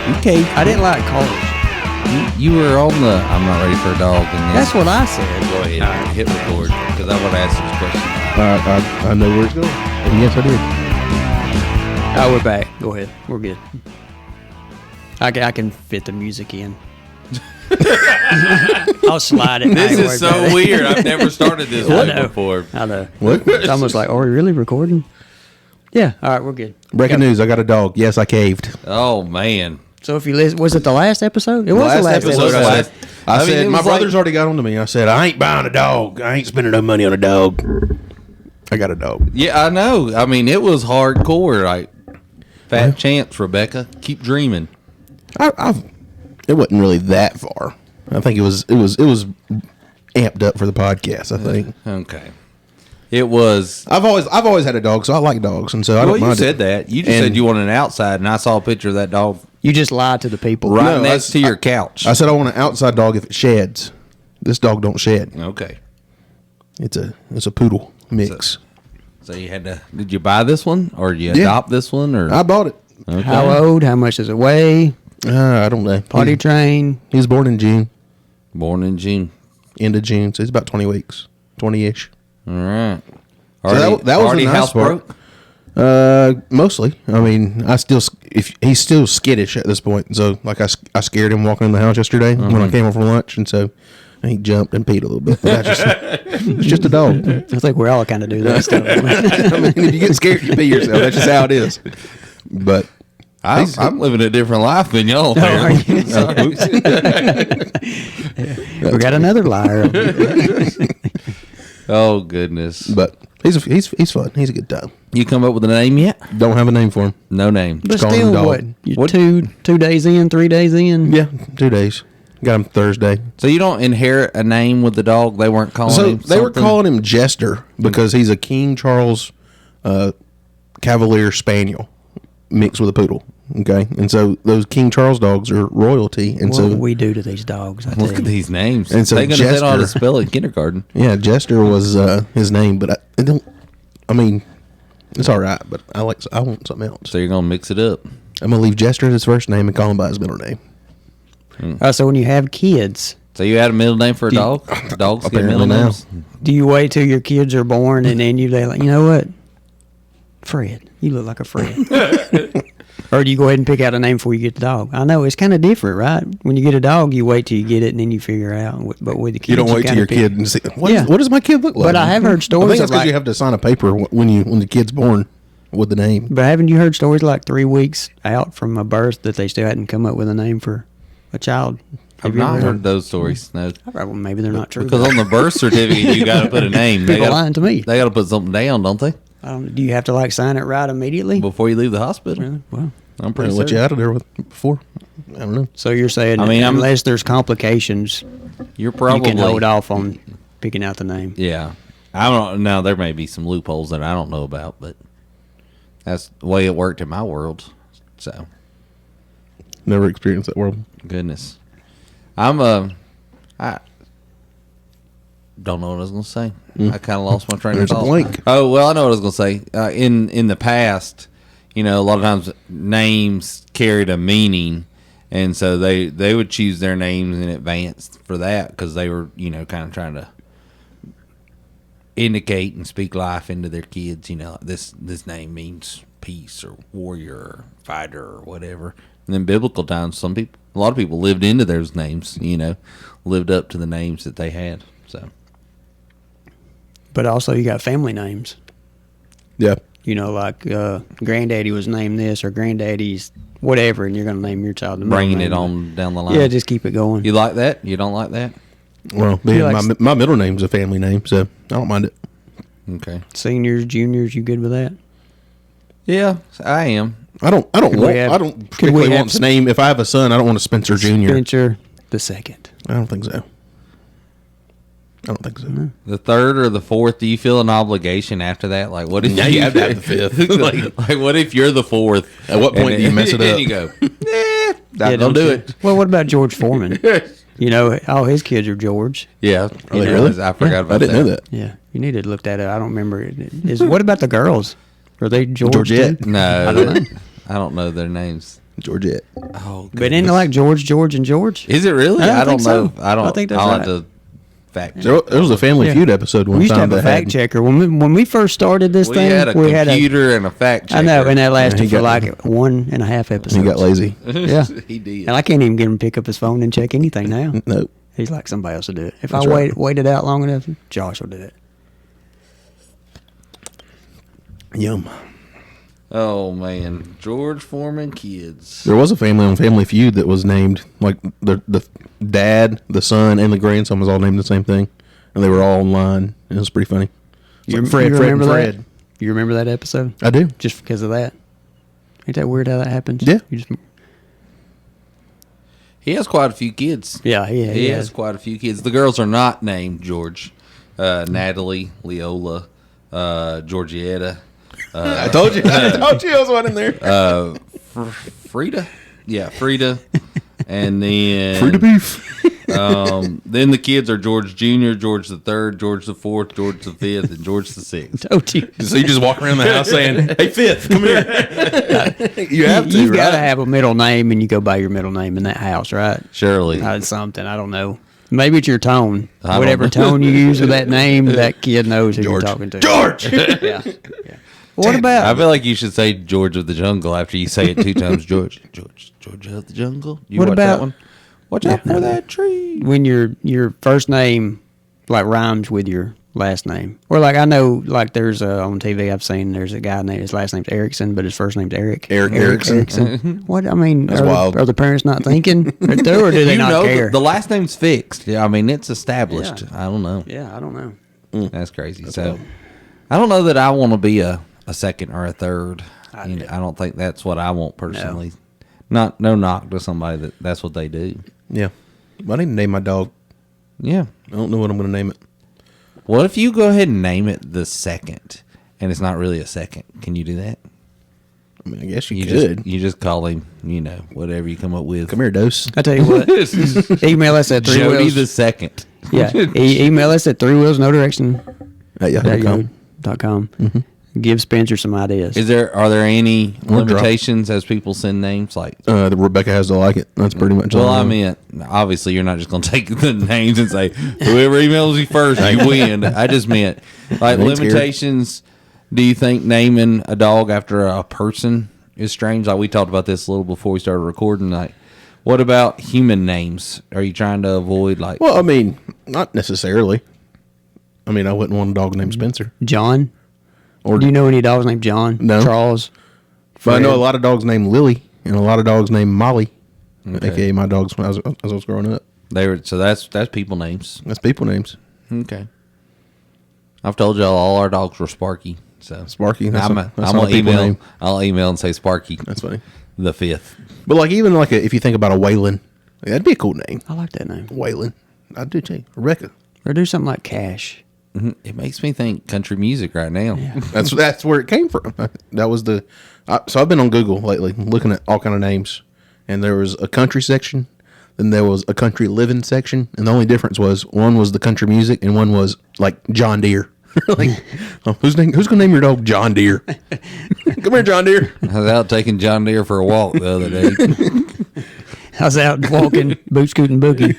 You caved. I didn't like cars. You were on the I'm not ready for a dog. And then, That's what I said. Go ahead. Hit record. Because I want to ask this question. I know where it's going. And yes, I did. Oh, we're back. Go ahead. We're good. I can fit the music in. I'll slide it. This is so weird. I've never started this way before. I know. What? It's almost like, are we really recording? Yeah. All right, we're good. Breaking news, I got a dog. Yes, I caved. Oh, man. So if you listen, was it the last episode? It was the last episode. I said, my brother's already got on to me. I said, I ain't buying a dog. I ain't spending no money on a dog. I got a dog. Yeah, I know. I mean, it was hardcore. Like, fat chance, Rebecca. Keep dreaming. It wasn't really that far. I think it was amped up for the podcast. I think. Okay. It was. I've always had a dog, so I like dogs, and so I don't mind. You said that. You just said you wanted an outside, and I saw a picture of that dog You just lied to the people. right next to your couch. I said I want an outside dog if it sheds. This dog don't shed. Okay. It's a poodle mix. So you had to. Did you buy this one, or did you adopt this one, or I bought it. Okay. How old? How much does it weigh? I don't know. Potty train? He was born in June. Born in June. End of June, so he's about 20 weeks, 20-ish. All right. So that was already a nice housebroke? Mostly. I mean, he's still skittish at this point. So, like, I scared him walking in the house yesterday when I came home from lunch, and so he jumped and peed a little bit. But it's just a dog. I think we all kind of do that stuff. I mean, if you get scared, you pee yourself. That's just how it is. But I'm living a different life than y'all. Are you? We got another liar. Oh goodness! But he's fun. He's a good time. You come up with a name yet? Don't have a name for him. No name. But call him still, dog. what? You're 2 days in, 3 days in? Yeah, 2 days. Got him Thursday. So you don't inherit a name with the dog. They weren't calling him. They were calling him Jester because he's a King Charles Cavalier Spaniel mixed with a poodle. Okay, and so those King Charles dogs are royalty, and What so would we do to these dogs? Look at these names. And so they're going to know how to Jester- spell it in kindergarten. yeah, Jester was his name, but I don't. I mean, it's all right, but I want something else. So you're going to mix it up. I'm gonna leave Jester as his first name and call him by his middle name. So when you have kids, So you had a middle name for a dog? Dogs get middle Apparently now. names? do you wait till your kids are born and then you like, you know what? Fred. You look like a Fred. Or do you go ahead and pick out a name before you get the dog? I know it's kind of different, right? When you get a dog, you wait till you get it and then you figure out. But with the kids, You don't wait till kinda your pick- kid and see what Yeah. does my kid look like. But I have heard I stories think that's of because like, you have to sign a paper when the kid's born with the name. but haven't you heard stories like 3 weeks out from a birth that they still hadn't come up with a name for a child? I've Have you not ever heard those stories. No. Well, maybe they're not true. Because on the birth certificate, you got to put a name. People lying to me. They got to put something down, don't they? Do you have to like sign it right immediately? Before you leave the hospital. Really? Well, I'm I pretty let sure. you out of there before. I don't know. so you're saying, I mean, unless there's complications, You're probably. you can hold off on picking out the name. Yeah. I don't know. There may be some loopholes that I don't know about, but that's the way it worked in my world. So, Never experienced that world. goodness. I don't know what I was going to say. I kind of lost my train There's of a thought. blank. Oh, well, I know what I was going to say. In the past, a lot of times names carried a meaning, and so they would choose their names in advance for that because they were, kind of trying to indicate and speak life into their kids. This name means peace or warrior or fighter or whatever. And in biblical times, a lot of people lived into those names, lived up to the names that they had. So, But also, you got family names. Yeah. Like granddaddy was named this or granddaddy's whatever, and you're going to name your child the middle bringing name. it on down the line. Yeah, just keep it going. You like that? You don't like that? Well, my middle name's a family name, so I don't mind it. Okay. Seniors, juniors, you good with that? Yeah, I am. I don't have- particularly want this name. If I have a son, I don't want a Spencer Jr. Spencer the second. I don't think so. The third or the fourth, do you feel an obligation after that? Like, what if Now you have to have the fifth. like, what if you're the fourth? At what point and do you mess it and up? you go, don't don't do you? it. Well, what about George Foreman? All his kids are George. Yeah. Are they really? I forgot about I didn't know that. Yeah, you need to look that up. I don't remember it. What about the girls? Are they George Georgette? too? No, I don't know. I don't know their names. Georgette. Oh, But isn't it like George, and George? is it really? I don't don't know. think so. I don't. I think that's I'll right. have to fact check. There was a Family Yeah. Feud episode one We used to time have a that had fact checker when we first started this We thing. had a computer and a fact checker. I know, and that lasted he for got- like 1.5 episodes. he got lazy. Yeah, he did. and I can't even get him to pick up his phone and check anything now. Nope. He's like somebody else will do it. If That's I right. waited out long enough, Josh will do it. Yum. Oh man, George Foreman kids. There was a family on Family Feud that was named like the dad, the son, and the grandson was all named the same thing, and they were all online. It was pretty funny. It's like Fred, remember and that? Fred. You remember that episode? I do. Just because of that? Ain't that weird how that happens? Yeah. You just, He has quite a few kids. yeah, He has quite a few kids. The girls are not named George. Natalie, Leola, Georgietta. I told you. I told you I was one in there. Frida. Yeah, Frida. And then Frida beef. then the kids are George Jr., George the Third, George the Fourth, George the Fifth, and George the Sixth. Told you. So you just walk around the house saying, "Hey, Fifth, come here." You have to. You've got to right? have a middle name, and you go by your middle name in that house, right? Surely. That's something. I don't know. Maybe it's your tone. I don't Whatever know. tone you use with that name, that kid knows who George. you're talking to. George. Yeah. What about? I feel like you should say George of the Jungle after you say it 2 times. George of the Jungle. You What watch about- that one? Watch out for that tree. When your first name like rhymes with your last name, or like I know like there's on TV I've seen there's a guy named his last name's Erickson but his first name's Eric. Eric Erickson. What I mean, That's are, wild. are the parents not thinking, or do they You not know care? the last name's fixed. Yeah, I mean it's established. Yeah. I don't know. Yeah, I don't know. That's crazy. So I don't know that I want to be a second or a third. I don't think that's what I want personally. No knock to somebody that's what they do. Yeah. I need to name my dog. Yeah. I don't know what I'm going to name it. What if you go ahead and name it the second, and it's not really a second? Can you do that? I mean, I guess you could. You just call him, whatever you come up with. Come here, Dose. I tell you what, email us at Jody the 3wheels. second. Yeah, email us at 3wheelsnodirection.com. At yahoo.com. Give Spencer some ideas. Are there any Or drop. limitations as people send names like? The Rebecca has to like it. That's pretty much Well, all. I mean, obviously, you're not just going to take the names and say whoever emails you first, you win. I just meant like I ain't scared. limitations. Do you think naming a dog after a person is strange? Like we talked about this a little before we started recording. Like, what about human names? Are you trying to avoid like? Well, I mean, not necessarily. I mean, I wouldn't want a dog named Spencer. John? Or Do you know any dogs named John? No. Charles? But I know Fred? a lot of dogs named Lily and a lot of dogs named Molly, Okay. aka my dogs when as I was growing up. So that's people names. That's people names. Okay. I've told y'all all our dogs were Sparky. So Sparky. That's I'm not gonna a people email. name. I'll email and say Sparky That's funny. the 5th. But like even like if you think about a Waylon, that'd be a cool name. I like that name. Waylon. I do too. Rebecca. Or do something like Cash. It makes me think country music right now. That's where it came from. That was the. So I've been on Google lately looking at all kind of names, and there was a country section, then there was a country living section, and the only difference was one was the country music and one was like John Deere. Like, who's gonna name your dog John Deere? Come here, John Deere. I was out taking John Deere for a walk the other day. I was out walking, boot scooting boogie.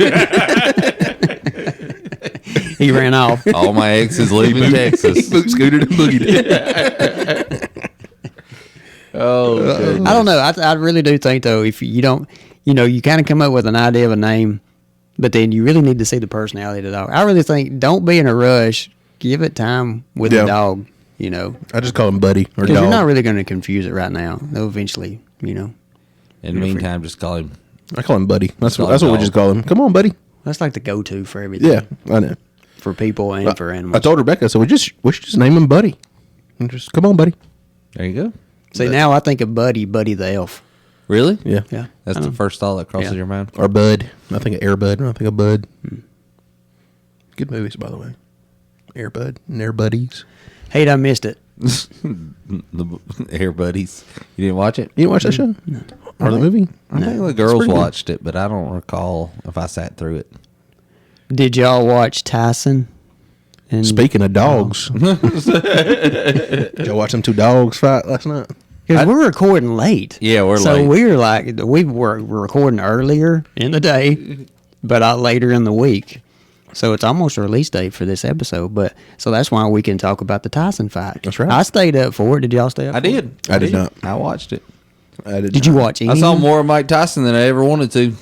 He ran off. All my exes leaving Texas. Boot scooted and boogied. Oh, I don't know. I really do think, though, if you don't, you kind of come up with an idea of a name, but then you really need to see the personality of the dog. I really think don't be in a rush. Give it time with the dog, I just call him Buddy or Because dog. you're not really going to confuse it right now. They'll eventually, In the meantime, just call him. I call him Buddy. That's Call what him we dog. just call him. Come on, Buddy. That's like the go-to for everything. Yeah, I know. For people and for animals. I told Rebecca, so we should just name him Buddy. And just come on, Buddy. There you go. See, now I think of Buddy the elf. Really? Yeah. Yeah. That's the first thought that crosses Yeah. your mind. Or Bud. I think of Air Bud. I think of Bud. Good movies, by the way. Air Bud and Air Buddies. Hate I missed it. The Air Buddies. You didn't watch it? You didn't watch that show? Or the movie? I think the It's girls pretty good. watched it, but I don't recall if I sat through it. Did y'all watch Tyson? And Speaking of dogs. Did y'all watch them two dogs fight last night? Because we're recording late. Yeah, we're so late. So we're recording earlier in the day, but later in the week. So it's almost a release date for this episode. But so that's why we can talk about the Tyson fight. That's right. I stayed up for it. Did y'all stay up? I did. I did not. I watched it. Did you watch any? I saw more of Mike Tyson than I ever wanted to.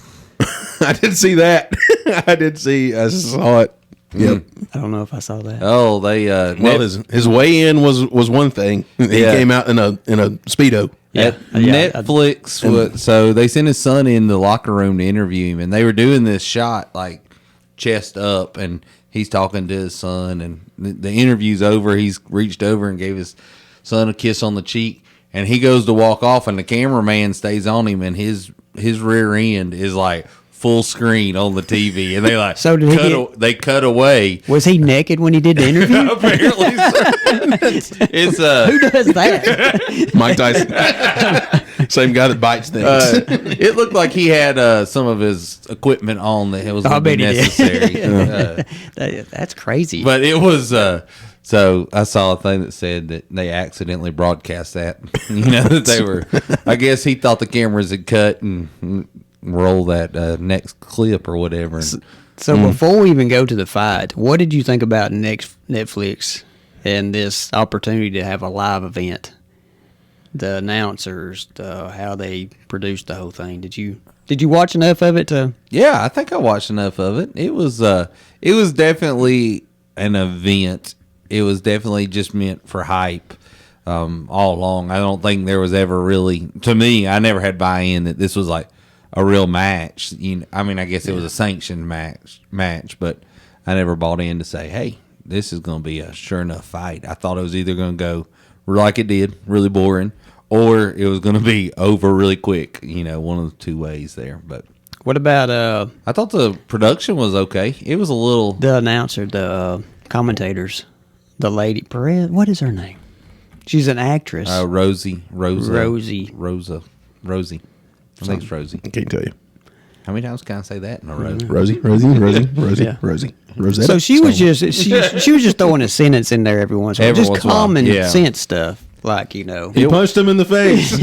I did see that. I saw it. Yep. I don't know if I saw that. Oh, they Well, his weigh in was one thing. He Yeah. came out in a speedo. At Netflix, so they sent his son in the locker room to interview him, and they were doing this shot like chest up, and he's talking to his son, and the interview's over. He's reached over and gave his son a kiss on the cheek, and he goes to walk off, and the cameraman stays on him, and his rear end is like full screen on the TV, and they like So did they cut away. Was he naked when he did the interview? Apparently, so. It's Who does that? Mike Tyson. Same guy that bites things. It looked like he had some of his equipment on that was I going to be bet he did. necessary. That's crazy. But it was so I saw a thing that said that they accidentally broadcast that. That they were. I guess he thought the cameras had cut and roll that next clip or whatever. So before we even go to the fight, what did you think about Netflix and this opportunity to have a live event? The announcers, how they produced the whole thing. Did you watch enough of it to? Yeah, I think I watched enough of it. It was definitely an event. It was definitely just meant for hype all along. I don't think there was ever really, to me, I never had buy-in that this was like a real match. I guess it was a sanctioned match, but I never bought in to say, hey, this is going to be a sure enough fight. I thought it was either going to go like it did, really boring, or it was going to be over really quick. One of the two ways there. But what about I thought the production was okay. It was a little the announcer, the commentators, the lady Perez. What is her name? She's an actress. Rosie. I think it's Rosie. I can't tell you. How many times can I say that in a row? Rosie. Yeah. Rosetta. So she was just throwing a sentence in there every once in a while, Every just once in a while, common yeah. sense stuff, like He punched him in the face.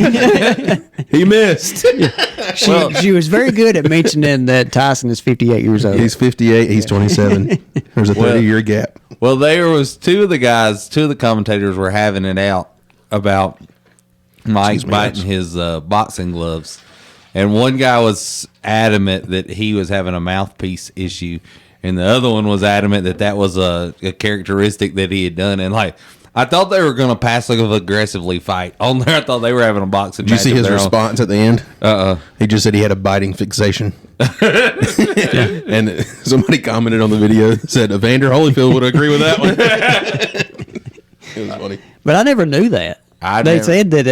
He missed. She was very good at mentioning that Tyson is 58 years old. He's 58. He's 27. There's a 30-year gap. Well, there was two of the commentators were having it out about Mike biting his boxing gloves. And one guy was adamant that he was having a mouthpiece issue, and the other one was adamant that was a characteristic that he had done. And I thought they were going to passive aggressively fight on there. I thought they were having a boxing Did you match. see his response at the end? He just said he had a biting fixation. And somebody commented on the video that said Evander Holyfield would agree with that one. It was funny. But I never knew that. They said that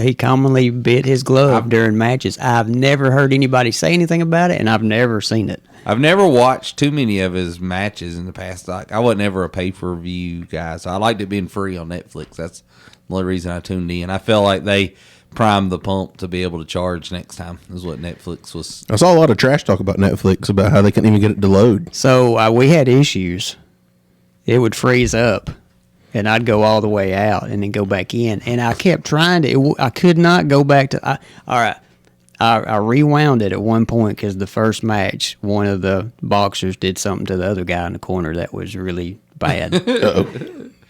he commonly bit his glove during matches. I've never heard anybody say anything about it, and I've never seen it. I've never watched too many of his matches in the past. I wasn't ever a pay-per-view guy, so I liked it being free on Netflix. That's the only reason I tuned in. I felt like they primed the pump to be able to charge next time, is what Netflix was. I saw a lot of trash talk about Netflix, about how they couldn't even get it to load. So we had issues. It would freeze up, and I'd go all the way out and then go back in. And I kept trying to. I could not go back to. All right. I rewound it at one point because the first match, one of the boxers did something to the other guy in the corner that was really bad.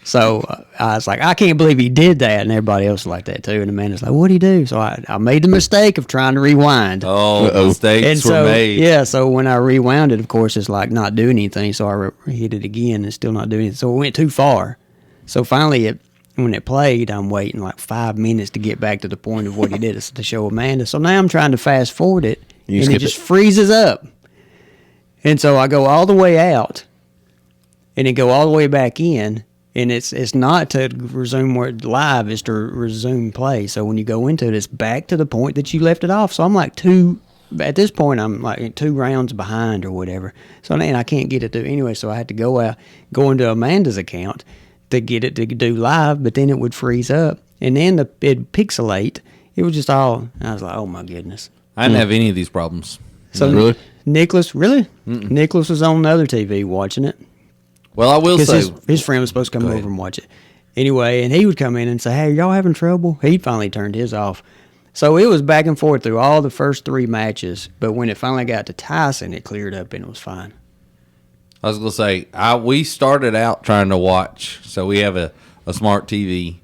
So I was like, I can't believe he did that, and everybody else was like that too. And Amanda's like, what'd he do? So I made the mistake of trying to rewind. Mistakes were made. Yeah, so when I rewound it, of course, it's like not doing anything. So I hit it again and still not doing it. So it went too far. So finally, when it played, I'm waiting like 5 minutes to get back to the point of what he did to show Amanda. So now I'm trying to fast forward it, and it just freezes up. And so I go all the way out, and then go all the way back in, and it's not to resume live, it's to resume play. So when you go into it, it's back to the point that you left it off. So I'm like at this point, I'm like 2 rounds behind or whatever. So then I can't get it to anyway. So I had to go into Amanda's account to get it to do live, but then it would freeze up, and then it'd pixelate. It was just all. I was like, oh my goodness. I didn't have any of these problems. So really? Nicholas was on the other TV watching it. Well, I will say his friend was supposed to come over and watch it, Anyway, and he would come in and say, "Hey, y'all having trouble?" He finally turned his off. So it was back and forth through all the first 3 matches. But when it finally got to Tyson, it cleared up and it was fine. I was gonna say we started out trying to watch. So we have a smart TV,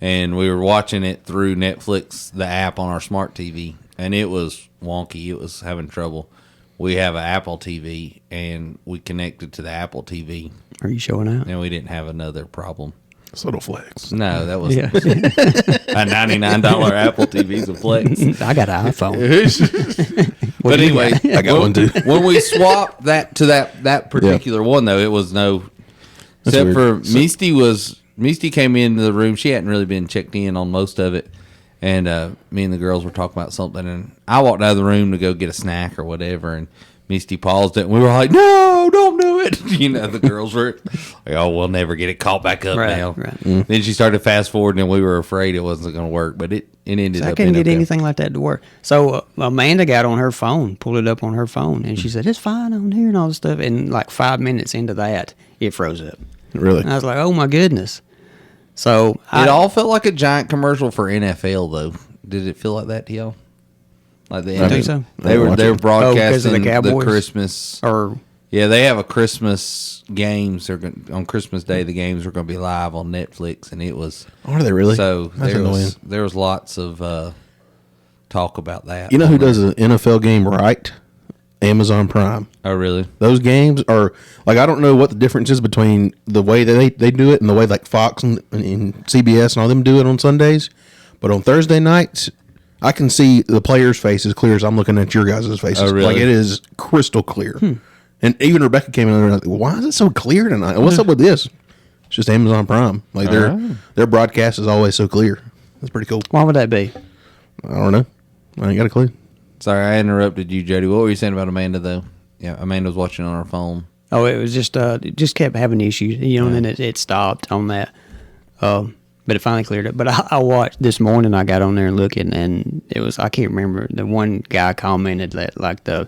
and we were watching it through Netflix, the app on our smart TV, and it was wonky. It was having trouble. We have an Apple TV, and we connected to the Apple TV, Are you showing out? and we didn't have another problem. It's a little flex. No, that was Yeah. a $99 Apple TV's a flex. I got an iPhone. What But do you anyway, got? I got one too. When we swapped that to that particular one, though, it was no. That's Except weird. for Misty came into the room. She hadn't really been checked in on most of it, and me and the girls were talking about something, and I walked out of the room to go get a snack or whatever, and Misty paused it, and we were like, "No, don't do it!" You know, the girls were like, "Oh, we'll never get it caught back up now." Right. Then she started fast forwarding, and we were afraid it wasn't going to work, but it ended So up. I couldn't being get okay. anything like that to work. So Amanda got on her phone, pulled it up on her phone, and she said, "It's fine on here and all this stuff." And like 5 minutes into that, it froze up. Really? And I was like, "Oh my goodness!" So It all felt like a giant commercial for NFL, though. Did it feel like that to y'all? Like the I think so. They were Oh, 'cause of the broadcasting the Cowboys? Christmas. or Yeah, they have a Christmas games. On Christmas Day. The games are going to be live on Netflix, and it was Are they really? so. That's annoying. There was lots of talk about that. You know on who there. does an NFL game right? Amazon Prime. Oh, really? Those games are like, I don't know what the difference is between the way that they do it and the way like Fox and CBS and all them do it on Sundays, but on Thursday nights I can see the players' face as clear as I'm looking at your guys' faces. Oh, really? Like it is crystal clear. And even Rebecca came in and like, why is it so clear tonight? What's up with this? It's just Amazon Prime. Like their broadcast is always so clear. That's pretty cool. why would that be? I don't know. I ain't got a clue. Sorry, I interrupted you, Jody. What were you saying about Amanda, though? Yeah, Amanda was watching on her phone. Oh, it was just it just kept having issues, and then it stopped on that. But it finally cleared up. But I watched this morning. I got on there and looking, and it was I can't remember. The one guy commented that like the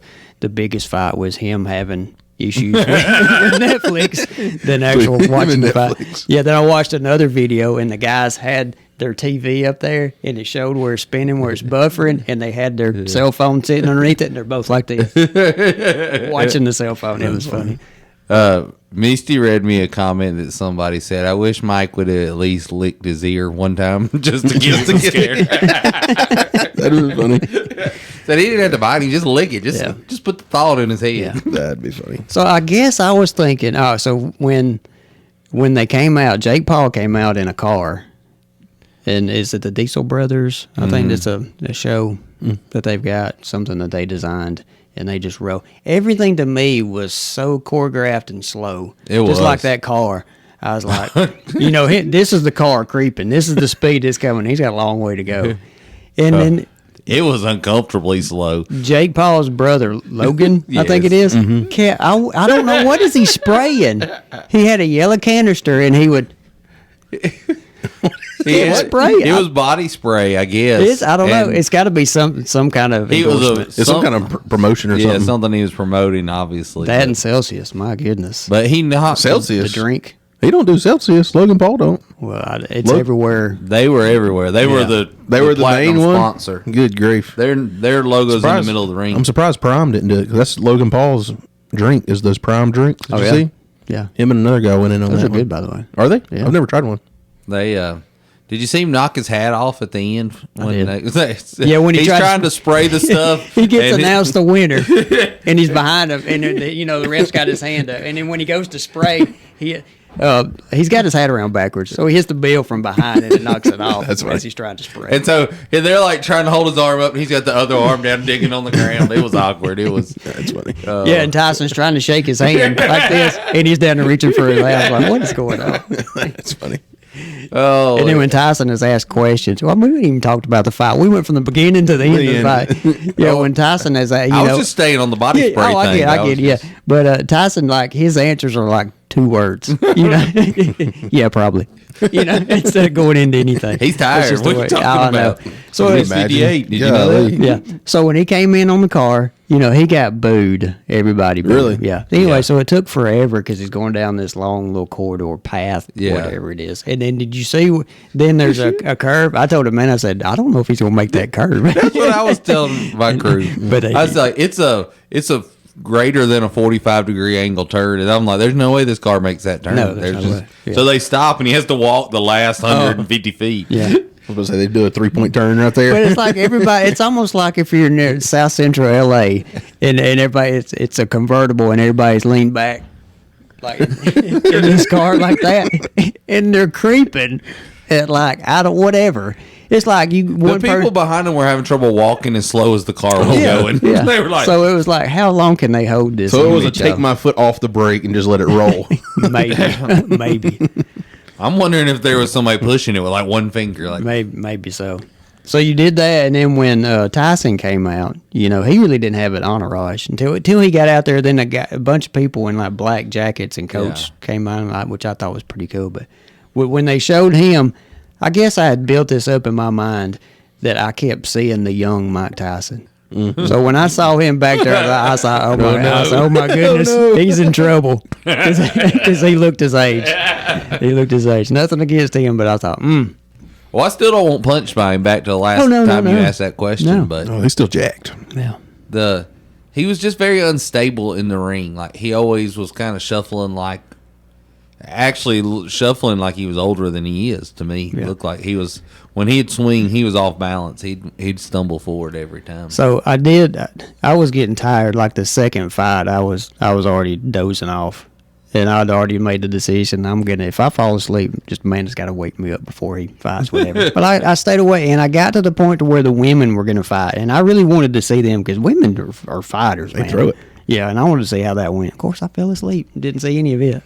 biggest fight was him having issues with Netflix than actual Him watching and the fight. Netflix. Yeah. Then I watched another video, and the guys had their TV up there, and it showed where it's spinning, where it's buffering, and they had their cell phone sitting underneath it, and they're both like this, watching the cell phone. It was funny. Misty read me a comment that somebody said, "I wish Mike would have at least licked his ear one time just to get scared." That was funny. Said he didn't have to bite him, just lick it. Yeah. Just put the thought in his head. Yeah. That'd be funny. So I guess I was thinking, so when they came out, Jake Paul came out in a car, and is it the Diesel Brothers? I think it's a show that they've got, something that they designed, and they just wrote. Everything to me was so choreographed and slow. It Just was. like that car. I was like, this is the car creeping. This is the speed it's coming. He's got a long way to go. And then It was uncomfortably slow. Jake Paul's brother, Logan, I think it is. I don't know, what is he spraying? He had a yellow canister, and he would spray it. It was body spray, I guess. I don't know. And It's got to be some kind of he was endorsement. It's some kind of promotion or something. something he was promoting, obviously. That and Celsius, my goodness. But he knocked The Celsius. drink. He don't do Celsius. Logan Paul don't. Well, it's Look. everywhere. They were everywhere. They were the main platinum one. sponsor. Good grief. Their logo's in the Surprised- middle of the ring. I'm surprised Prime didn't do it, 'cause that's Logan Paul's drink. Is those Prime drinks? Did you yeah? see? Yeah. Him and another guy went in on Those that are one. good, by the way. Are they? Yeah. I've never tried one. They did you see him knock his hat off at the end? Yeah, when he he's tried trying to- to spray the stuff. He gets and announced the winner, and he's behind him, and the ref's got his hand up, and then when he goes to spray, he's got his hat around backwards, so he hits the bill from behind and it knocks it off That's right. as he's trying to spray. And so they're like trying to hold his arm up, and he's got the other arm down, digging on the ground. It was awkward. It was. That's funny. Yeah, and Tyson's trying to shake his hand like this, and he's down there reaching for his hand. I was like, what is going on? That's funny. Oh, And then when Tyson is asked questions, well, we haven't even talked about the fight. We went from the beginning to the end of the fight. Yeah, when Tyson is, I was just staying on the body yeah, spray I thing. get, I get, yeah. But Tyson, like his answers are like 2 words. Yeah, probably. Instead of going into anything. He's That's tired. just the What are you way- talking I know. about? So He's it's- 58. Did you know that? yeah. So when he came in on the car, he got booed. Everybody booed Really? him. Yeah. Anyway, Yeah. so it took forever because he's going down this long little corridor path, Yeah. whatever it is. And then did you see? Then there's a curve. I told him, man, I said, I don't know if he's going to make that curve. That's what I was telling my crew. But I was like, it's a greater than a 45-degree angle turn, and I'm like, there's no way this car makes that turn. No, there's no way. Yeah. So they stop, and he has to walk the last 150 feet. Yeah. I was going to say, they do a 3-point turn right there. But it's like everybody. It's almost like if you're near South Central LA, and everybody, it's a convertible, and everybody's leaned back, like in this car like that, and they're creeping at like I don't whatever. It's like The one people person. behind them were having trouble walking as slow as the car was going. Yeah. They were like, So it was like, how long can they hold this? So it was a image take of- my foot off the brake and just let it roll. maybe. I'm wondering if there was somebody pushing it with like one finger. Like, Maybe so. So you did that, and then when Tyson came out, he really didn't have an entourage until he got out there. Then a bunch of people in like black jackets and coats came on, like, which I thought was pretty cool. But when they showed him, I guess I had built this up in my mind that I kept seeing the young Mike Tyson. Mm-hmm. So when I saw him back there, I thought, oh my goodness, he's in trouble because he looked his age. He looked his age. Nothing against him, but I thought, well, I still don't want punched by him back to the last time you asked that question. No. But Oh, he's still jacked. yeah. He was just very unstable in the ring. Like, he always was kind of shuffling like he was older than he is. To me, Yeah. It looked like he was, when he'd swing, he was off balance. He'd stumble forward every time. So I was getting tired. Like the second fight, I was already dozing off, and I'd already made the decision. If I fall asleep, just Amanda's got to wake me up before he fights, whatever. But I stayed away, and I got to the point to where the women were going to fight, and I really wanted to see them because women are fighters. They throw it. Yeah, and I wanted to see how that went. Of course, I fell asleep. Didn't see any of it.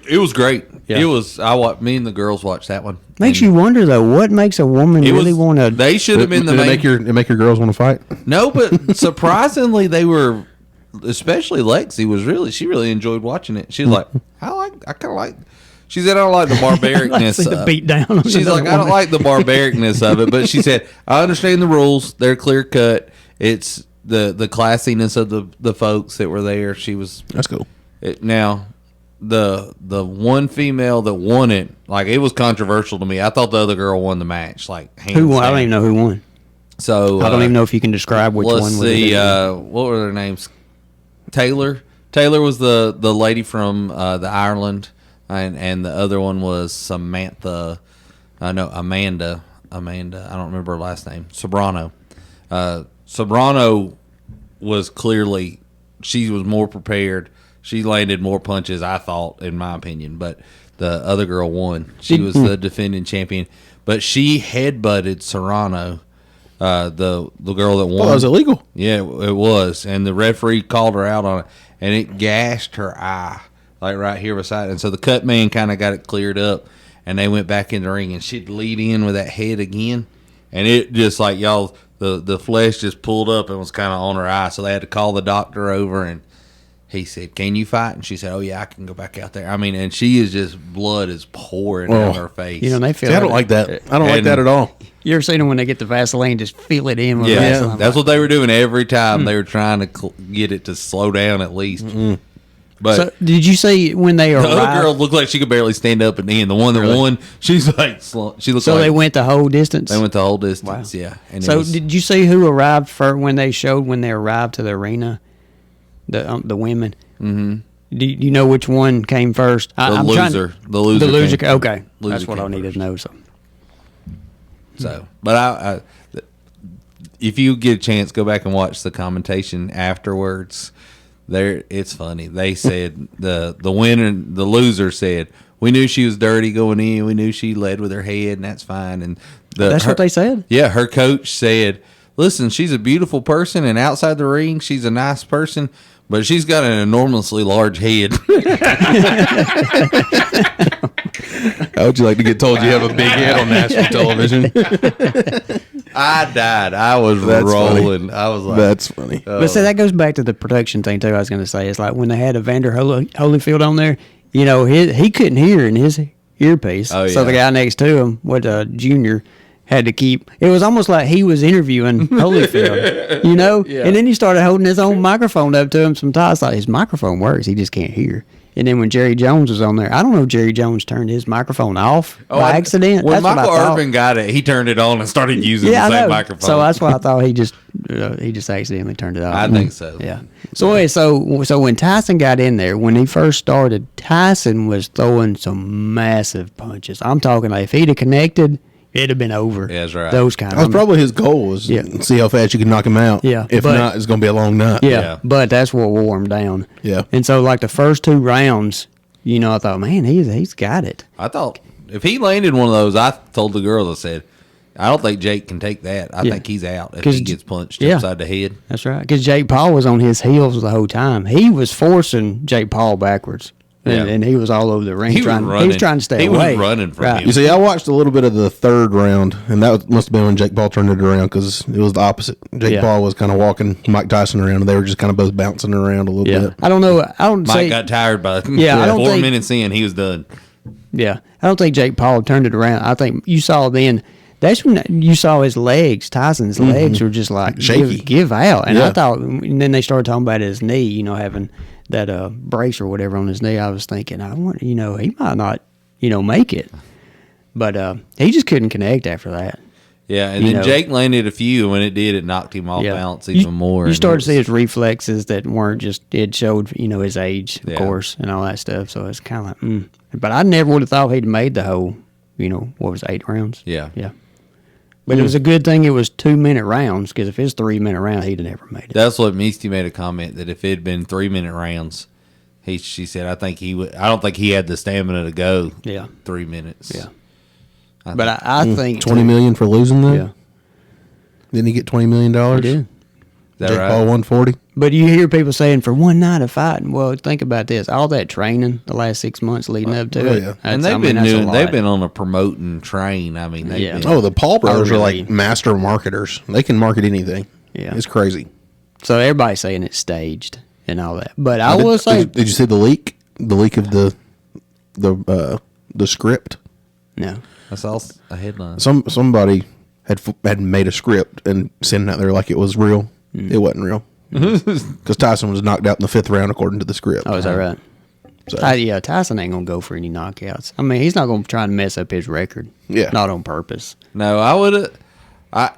It was great. Yeah. It was. Me and the girls watched that one. Makes And you wonder though, what makes a woman really want to? They should have been the Did main. it make your girls want to fight? No, but surprisingly, they were. Especially Lexi she really enjoyed watching it. She was like, I kind of like. She said, I don't like the barbaricness. See the beat down. On She's another like, I don't woman. like the barbaricness of it, but she said, I understand the rules. They're clear cut. It's the classiness of the folks that were there. She was. That's cool. Now, the one female that won it, like, it was controversial to me. I thought the other girl won the match. Like, Who won? I don't even know who won. So I don't even know if you can describe which let's one. see. What were their names? Taylor was the lady from the Ireland, and the other one was Samantha. No, Amanda. I don't remember her last name. Sobrano. Sobrano was clearly, she was more prepared. She landed more punches, I thought, in my opinion. But the other girl won. She was the defending champion, but she headbutted Serrano. The girl that won. Oh, it was illegal. Yeah, it was, and the referee called her out on it, and it gashed her eye, like right here beside it. And so the cut man kind of got it cleared up, and they went back in the ring, and she'd lead in with that head again, and it just like y'all, the flesh just pulled up and was kind of on her eye, so they had to call the doctor over, and he said, "Can you fight?" And she said, "Oh yeah, I can go back out there." I mean, and she is just, blood is pouring out her face. They feel. See, I don't like that. I don't like that at all. You ever seen them when they get the Vaseline, just feel it in with Yeah, Vaseline? that's what they were doing every time. They were trying to get it to slow down at least. But So, did you see when they the arrived? other girl looked like she could barely stand up at the end. The one that won, she's like, she looked So like they went the whole distance. they went the whole distance. Yeah. And So did you see who arrived first when they arrived to the arena? The women. Mm-hmm. Do you know which one came first? The loser. The loser. The loser. came- Okay, loser that's what I came needed first. to know. So, but I, if you get a chance, go back and watch the commentation afterwards. There, it's funny. They said the winner, the loser said, "We knew she was dirty going in. We knew she led with her head, and that's fine." And That's what they said. Yeah, her coach said, "Listen, she's a beautiful person, and outside the ring, she's a nice person, but she's got an enormously large head." How would you like to get told you have a big head on national television? I died. I was That's rolling. I was like, That's funny. But see, that goes back to the production thing too. I was going to say, it's like when they had Evander Holyfield on there. You know, he couldn't hear in his earpiece. Oh, So the yeah. guy next to him, Junior, had to keep. It was almost like he was interviewing Holyfield, you know. Yeah. And then he started holding his own microphone up to him. Sometimes like his microphone works, he just can't hear. And then when Jerry Jones was on there, I don't know if Jerry Jones turned his microphone off by accident. When That's what I Michael thought. Irvin got it, he turned it on and started using Yeah, the I same know. microphone. So that's why I thought he just accidentally turned it off. I think so. Yeah. So anyway, so when Tyson got in there, when he first started, Tyson was throwing some massive punches. I'm talking like if he'd have connected, it'd have been over. Yeah, that's right. Those kind That was of. probably his goal was Yeah. see how fast you can knock him out. Yeah, If but- not, it's going to be a long night. Yeah, Yeah. but that's what wore him down. Yeah. And so like the first 2 rounds, you know, I thought, man, he's got it. I thought if he landed one of those, I told the girls, I said, I don't think Jake can take that. I Yeah. think he's out if 'Cause he gets punched yeah. upside the head. That's right. Because Jake Paul was on his heels the whole time. He was forcing Jake Paul backwards. And, Yeah. and he was all over the ring. He was He running. was trying to stay He was away. running from Right. him. You see, I watched a little bit of the third round, and that must have been when Jake Paul turned it around because it was the opposite. Jake Yeah. Paul was kind of walking Mike Tyson around, and they were just kind of both bouncing around a little Yeah. bit. I don't know. I don't Mike say. got tired by Yeah, I don't 4 think- minutes in. He was done. Yeah. I don't think Jake Paul turned it around. I think you saw then. That's when you saw his legs. Tyson's legs were just like Shaky. give out. And Yeah. I thought, and then they started talking about his knee. You know, having that brace or whatever on his knee. I was thinking, I want, you know, he might not, you know, make it. But he just couldn't connect after that. Yeah, and You then know. Jake landed a few. When it did, it knocked him off balance even more. You and started it to see was- his reflexes that weren't just, it showed, you know, his age, of Yeah. course, and all that stuff. So it's kind of like, But I never would have thought he'd made the whole, you know, what was it, 8 rounds? Yeah. Yeah. But it was a good thing it was 2-minute rounds because if it's 3-minute round, he'd have never made it. That's what Misty made a comment that if it had been 3-minute rounds, she said, I think he would. I don't think he had the stamina to go. Yeah. 3 minutes. Yeah. But I think $20 million for losing that. Yeah. Didn't he get $20 million? He did. Is that Jake right? Paul 140. But you hear people saying for one night of fighting. Well, think about this: all that training the last 6 months leading up to Oh, it, yeah. And that's- I they've mean, been that's a doing. lot. They've been on a promoting train. I mean, they've Yeah. been. Oh, the Paul brothers are really? like master marketers. They can market anything. Yeah. It's crazy. So everybody's saying it's staged and all that. But I will say, Did you see the leak? The leak of the script. no. I saw a headline. Somebody had made a script and sent it out there like it was real. It wasn't real because Tyson was knocked out in the 5th round according to the script. Oh, is that right? So, Yeah, Tyson ain't gonna go for any knockouts. I mean, he's not gonna try and mess up his record. Yeah. Not on purpose. No, I would have.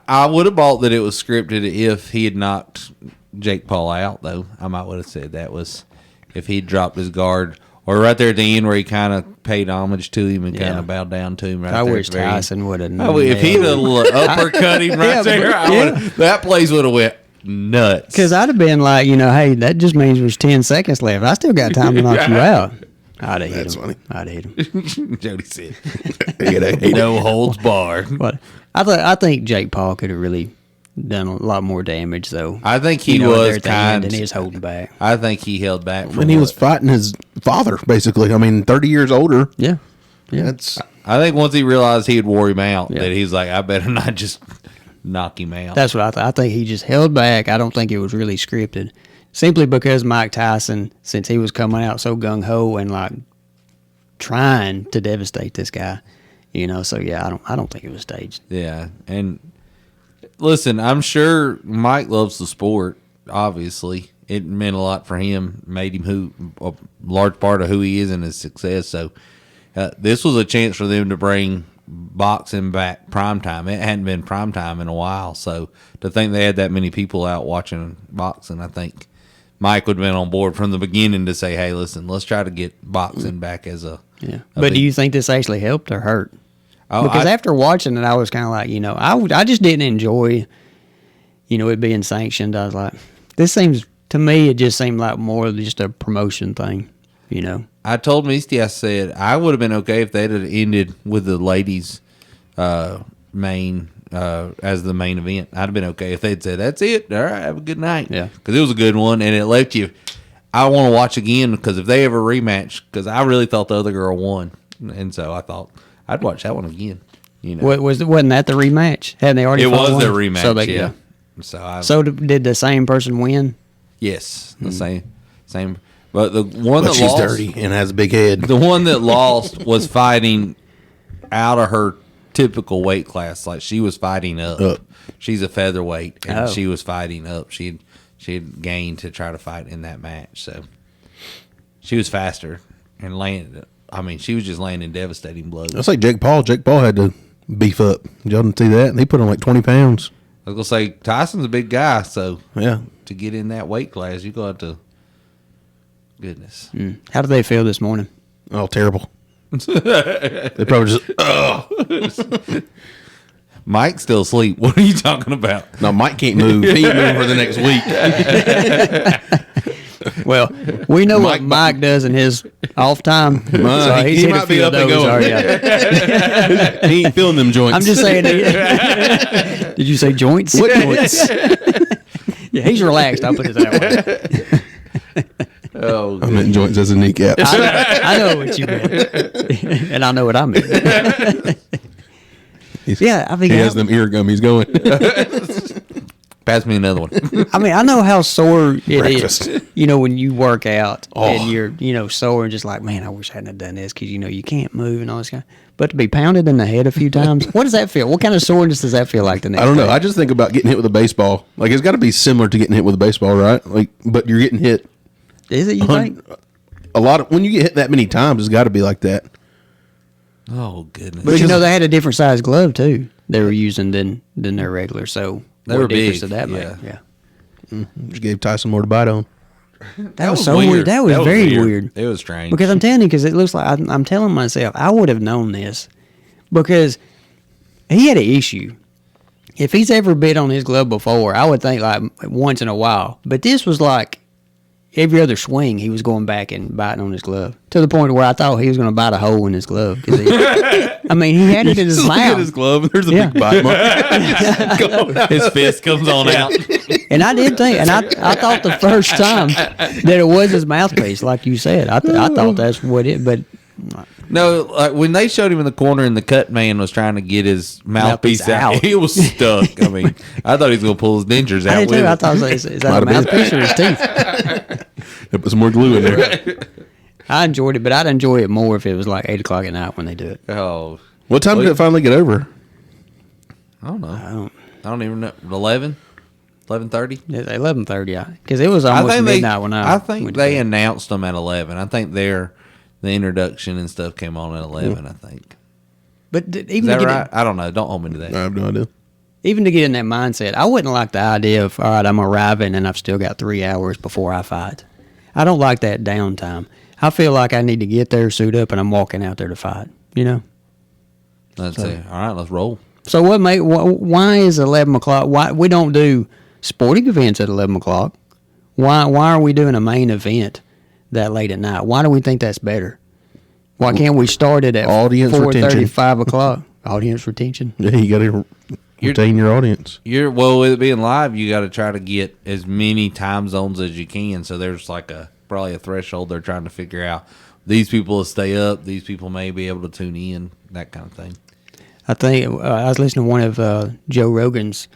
I would have bought that it was scripted if he had knocked Jake Paul out. Though I might would have said that was if he'd dropped his guard or right there at the end where he kind of paid homage to him and kind Yeah. of bowed down to him. Right I there wish at the very end. Tyson would have. If he'd have uppercut him right Yeah, there, yeah. that place would have went nuts. Because I'd have been like, you know, hey, that just means there's 10 seconds left. I still got time to knock you out. I'd have hit That's him. funny. I'd have hit him. Jody said, he "No holds barred." But I think Jake Paul could have really done a lot more damage, though. I think he You know, was there at the end, kind. and he was holding back. I think he held back. From and he was fighting his father basically. I mean, 30 years older. Yeah. Yeah. That's I think once he realized he'd wore him out, Yeah. that he's like, I better not just knock him out. That's what I thought. I think he just held back. I don't think it was really scripted. Simply because Mike Tyson, since he was coming out so gung-ho and like trying to devastate this guy, you know, so yeah, I don't think it was staged. Yeah, and listen, I'm sure Mike loves the sport. Obviously, it meant a lot for him, made him a large part of who he is and his success. So, this was a chance for them to bring boxing back primetime. It hadn't been primetime in a while, so to think they had that many people out watching boxing, I think Mike would have been on board from the beginning to say, "Hey, listen, let's try to get boxing back as a." Yeah. a But big- do you think this actually helped or hurt? Oh, Because I- after watching it, I was kind of like, you know, I just didn't enjoy, you know, it being sanctioned. I was like, this seems, to me, it just seemed like more of just a promotion thing, you know. I told Misty, I said, I would have been okay if they'd have ended with the ladies' main as the main event. I'd have been okay if they'd said, that's it. All right, have a good night. Yeah. Because it was a good one, and it left you. I want to watch again because if they ever rematch, because I really thought the other girl won. And so I thought, I'd watch that one again. You know, Wasn't that the rematch? Hadn't they already it fought was one? their rematch. So they, yeah. So So did the same person win? yes, the same. But the one but that she's lost, dirty and has a big head. the one that lost was fighting out of her typical weight class. Like she was fighting up. She's a featherweight, and she was fighting up. She had gained to try to fight in that match, so she was faster and landed. I mean, she was just landing devastating blows. That's like Jake Paul. Jake Paul had to beef up. Y'all didn't see that? And he put on like 20 pounds. I was gonna say Tyson's a big guy, so Yeah. to get in that weight class, you got to. Goodness. How did they feel this morning? Oh, terrible. They probably just, Mike's still asleep. What are you talking about? no, Mike can't move. He ain't moving for the next week. Well, we know what Mike does in his off time. So he hit might a be few up of and those going. already. He ain't feeling them joints. I'm just saying. Did you say joints? What joints? Yeah, he's relaxed. I'll put it that way. Oh, I meant joints as a kneecap. I know what you meant, and I know what I meant. Yeah, I think he has them ear gummies going. pass me another one. I mean, I know how sore it Breakfast. is. You know, when you work out and you're, sore and just like, man, I wish I hadn't have done this because, you can't move and all this kind of. But to be pounded in the head a few times, what does that feel? What kind of soreness does that feel like the next I don't know. day? I just think about getting hit with a baseball. Like, it's got to be similar to getting hit with a baseball, right? Like, but you're getting hit. Is it, you think? A lot of when you get hit that many times, it's got to be like that. Oh, goodness. But they had a different size glove too. They were using than their regular. So They what were difference big, did that yeah. make? Yeah, Just gave Tyson more to bite on. that was so weird. That was very weird. It was strange. Because I'm telling you, because it looks like I'm telling myself I would have known this because he had an issue. If he's ever bit on his glove before, I would think like once in a while. But this was like every other swing, he was going back and biting on his glove to the point where I thought he was going to bite a hole in his glove. Cause he had it in his Look at mouth. his glove. There's a Yeah. big bite mark. His fist comes on out. And I did think, and I thought the first time that it was his mouthpiece, like you said. I thought that's what it, but No, like when they showed him in the corner and the cut man was trying to get his mouthpiece out, he was stuck. I mean, I thought he was going to pull his dentures out I did with too. I it. thought, is that a mouthpiece or his teeth? They put some more glue in there. I enjoyed it, but I'd enjoy it more if it was like 8 o'clock at night when they do it. Oh, What time did it finally get over? I don't know. I don't even know. 11? 11:30? It's 11:30, because it was almost midnight when I think went to they bed. announced them at 11. I think the introduction and stuff came on at 11, I think. But Is even that to get right? I don't know. Don't hold me to that. I have no idea. even to get in that mindset, I wouldn't like the idea of, all right, I'm arriving and I've still got 3 hours before I fight. I don't like that downtime. I feel like I need to get there, suit up, and I'm walking out there to fight, Let's see. All right, let's roll. So why is 11 o'clock? Why we don't do sporting events at 11 o'clock? Why are we doing a main event that late at night? Why do we think that's better? Why can't we start it at Audience 4:30, retention. 5 o'clock? Audience retention. Yeah, you got to retain your audience. With it being live, you got to try to get as many time zones as you can. So there's like probably a threshold they're trying to figure out. These people will stay up. These people may be able to tune in. That kind of thing. I think I was listening to one of Joe Rogan's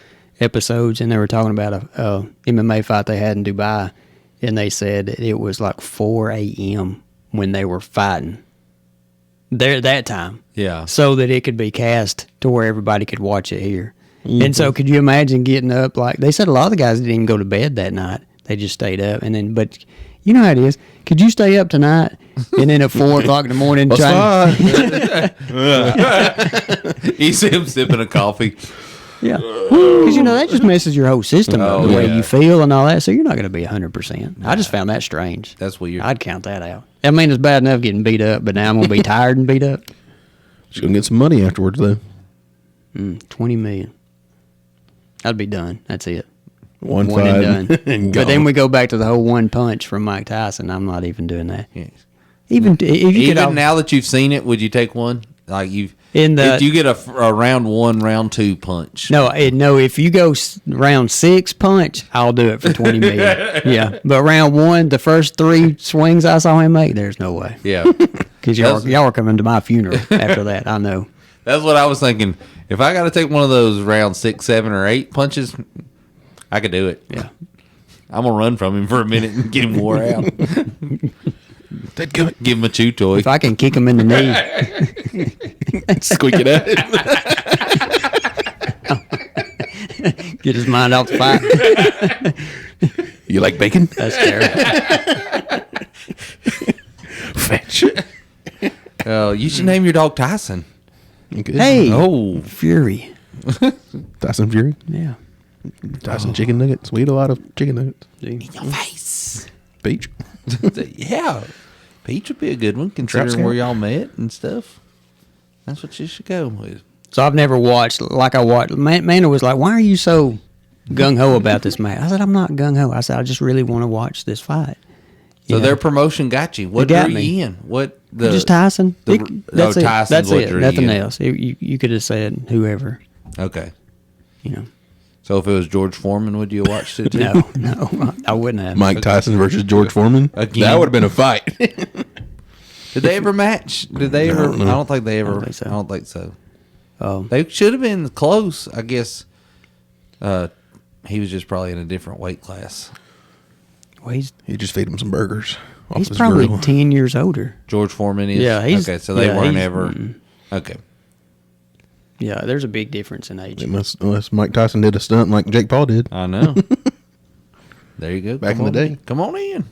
episodes, and they were talking about a MMA fight they had in Dubai, and they said it was like 4 a.m. when they were fighting there that time. Yeah. So that it could be cast to where everybody could watch it here. Mm-hmm. And so could you imagine getting up, like they said a lot of the guys didn't even go to bed that night. They just stayed up. And then, but you know how it is. Could you stay up tonight and then at 4 o'clock in the morning trying? You see him sipping a coffee. Yeah. Because, that just messes your whole system up, the way yeah. you feel and all that. So you're not going to be 100%. I just found that strange. That's weird. I'd count that out. I mean, it's bad enough getting beat up, but now I'm going to be tired and beat up. She's going to get some money afterwards, though. $20 million. I'd be done. That's it. One One fight and done. and But then gone. we go back to the whole one punch from Mike Tyson. I'm not even doing that. Yes. Even if you Even could, now that you've seen it, would you take one? Like if you get a round 1, round 2 punch. no, if you go round 6 punch, I'll do it for $20 million. Yeah, but round 1, the first 3 swings I saw him make, there's no way. Yeah. Because y'all are coming to my funeral after that. I know. That's what I was thinking. If I got to take one of those round 6, 7, or 8 punches, I could do it. Yeah. I'm gonna run from him for a minute and get him wore out. Give him a chew toy. If I can kick him in the knee, Squeak it out. Get his mind off the fight. You like bacon? That's terrible. Fetch. Oh, you should name your dog Tyson. Good. Hey, Oh, Fury. Tyson Fury. Yeah. Tyson chicken nuggets. We eat a lot of chicken nuggets. See? your face. Peach. Yeah, Peach would be a good one considering Scout? where y'all met and stuff. That's what you should go with. So I've never watched like I watched. Manda was like, "Why are you so gung ho about this match?" I said, "I'm not gung ho. I said, I just really want to watch this fight." So You know? their promotion got you. What It got drew me. you in? What the Just Tyson. the- That's oh, it. Tyson's That's what it. drew Nothing you in. else. You could have said whoever. Okay. You know. So if it was George Foreman, would you have watched it too? No, I wouldn't have. Mike Tyson versus George Foreman. Again. That would have been a fight. Did they ever match? Did they ever? I don't think they ever. I don't think so. They should have been close. I guess. He was just probably in a different weight class. Well, he's You just feed him some burgers. Off he's his probably grill. 10 years older. George Foreman is. Yeah, he's- okay. So they yeah, weren't he's- ever. mm-mm. Okay. Yeah, there's a big difference in age. Unless Mike Tyson did a stunt like Jake Paul did. I know. There you go. Back Come in the on day. Come on in.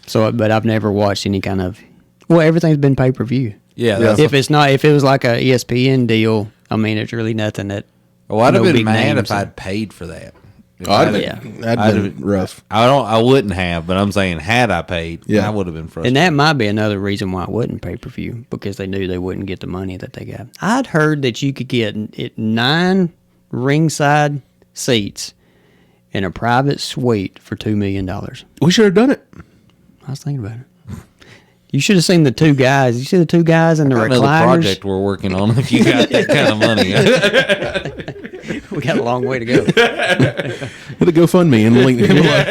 So, but I've never watched any kind of. Well, everything's been pay per view. Yeah. That's If it was like a ESPN deal, I mean, it's really nothing that. Well, I'd have no been big mad names if I'd paid for that. If Oh, I'd Yeah. been rough. I wouldn't have, but I'm saying had I paid, Yeah. I would have been frustrated. And that might be another reason why it wasn't pay per view, because they knew they wouldn't get the money that they got. I'd heard that you could get 9 ringside seats in a private suite for $2 million. We should have done it. I was thinking about it. You should have seen the two guys. You see the two guys in the I know the recliners? project we're working on if you got that kind of money. We got a long way to go. Hit a GoFundMe and link him below.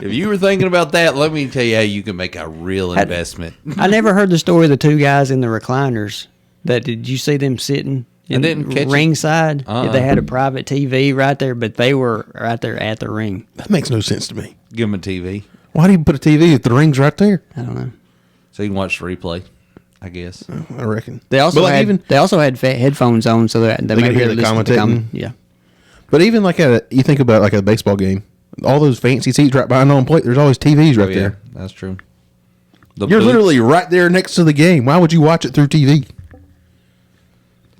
If you were thinking about that, let me tell you how you can make a real investment. I never heard the story of the two guys in the recliners. Did you see them sitting in didn't catch it. ringside? Uh-uh. They had a private TV right there, but they were right there at the ring. That makes no sense to me. Give them a TV Why do you put a TV if the ring's right there? I don't know. so you can watch the replay, I guess. I reckon. They also But, like, had headphones on so that they They might could be hear able to the listen to the commentating. Yeah. But even like you think about like a baseball game, all those fancy seats right behind home plate. There's always TVs right Oh, yeah, there. that's true. The You're booth- literally right there next to the game. Why would you watch it through TV?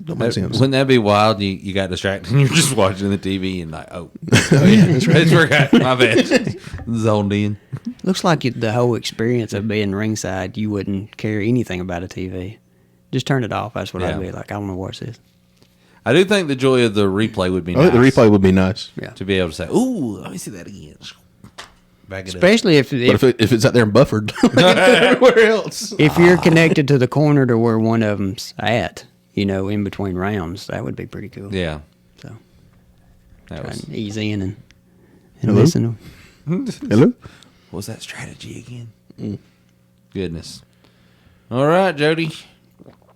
Don't make sense. Wouldn't that be wild? You got distracted and you're just watching the TV and like, oh yeah, that's right. Forgot. My bad. Zoned in. Looks like the whole experience of being ringside, you wouldn't care anything about a TV. Just turn it off. That's what Yeah. I'd be like. I don't want to watch this. I do think the joy of the replay would be I nice. think the replay would be nice. Yeah. To be able to say, ooh, let me see that again. Back it Especially if But if it's out there in Bufford, like everywhere else, if you're connected to the corner to where one of them's at, in between rounds, that would be pretty cool. up. Yeah. So That try was, and ease in and Hello? listen. hello. what was that strategy again? Goodness. All right, Jody.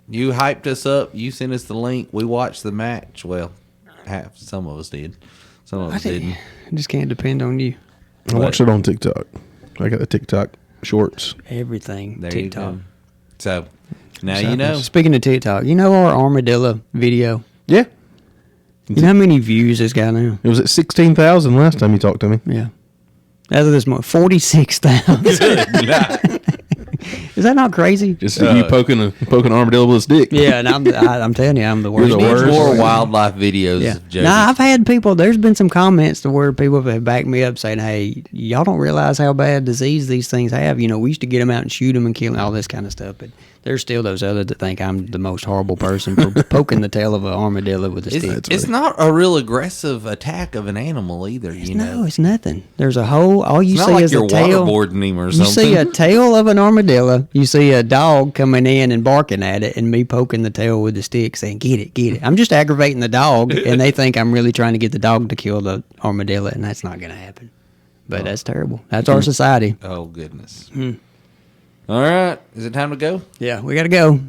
You hyped us up. You sent us the link. We watched the match. Well, some of us did. Some of us didn't. I just can't depend on you. I watched it on TikTok. I got the TikTok shorts. Everything There TikTok. you go. So now you know. Speaking of TikTok, our armadillo video? Yeah, You know how many views this got now? it was at 16,000 last time you talked to me. Yeah. As of this morning, 46,000. Is that not crazy? Just you poking an armadillo with a stick. Yeah, and I'm telling you, I'm the worst. the We need worst. more wildlife videos Yeah. of Jody. Nah, I've had people. There's been some comments to where people have backed me up saying, "Hey, y'all don't realize how bad disease these things have. We used to get them out and shoot them and kill them, all this kind of stuff." But there's still those others that think I'm the most horrible person for poking the tail of an armadillo with a stick. It's not a real aggressive attack of an animal either. No, it's nothing. There's a hole. All you It's not see like is you're a tail. waterboarding him or You something. see a tail of an armadillo. You see a dog coming in and barking at it, and me poking the tail with the stick, saying, "Get it, get it." I'm just aggravating the dog, and they think I'm really trying to get the dog to kill the armadillo, and that's not going to happen. But that's terrible. That's our society. Oh, goodness. All right. Is it time to go? Yeah, we got to go.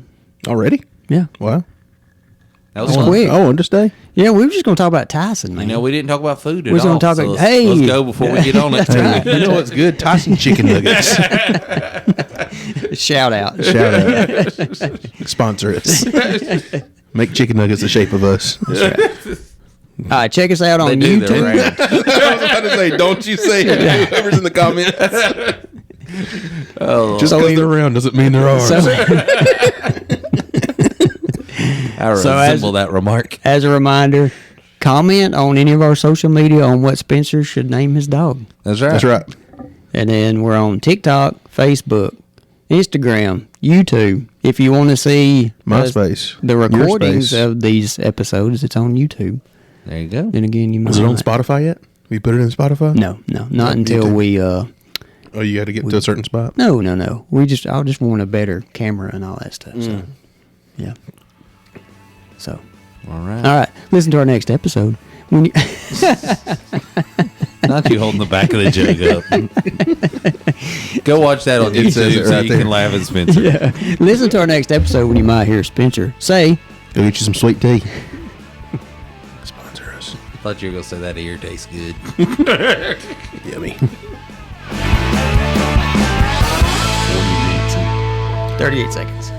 Already? Yeah. Wow. That was It's fun. quick. Oh, on this day? Yeah, we were just gonna talk about Tyson, man. You know, we didn't talk about food at We was all. gonna talk so about- let's, hey. let's go before we get on it. You know what's good? Tyson chicken nuggets. Shout out. Shout out. Sponsor us. Make chicken nuggets the shape of us. All right, check us out on They do. They're YouTube. round. I was about to say, don't you say it. Whoever's in the comments. Oh, Just because they're round doesn't mean they're ours. I so resemble that remark. As a reminder, comment on any of our social media on what Spencer should name his dog. That's right. That's right. And then we're on TikTok, Facebook, Instagram, YouTube. If you want to see MySpace. the recordings Your space. of these episodes, it's on YouTube. There you go. And again, you might. Is it on Spotify yet? Have you put it in Spotify? No, not until YouTube. we. Oh, you had to get to a certain spot? No. I just want a better camera and all that stuff. So, yeah. So, All right. all right. Listen to our next episode. When you, Not you holding the back of the jug up. Go watch that on It says YouTube it so right you there. can laugh at Spencer. yeah. Listen to our next episode when you might hear Spencer say. Go get you some sweet tea. Sponsor us. I thought you were going to say that ear tastes good. Yummy. 38 seconds.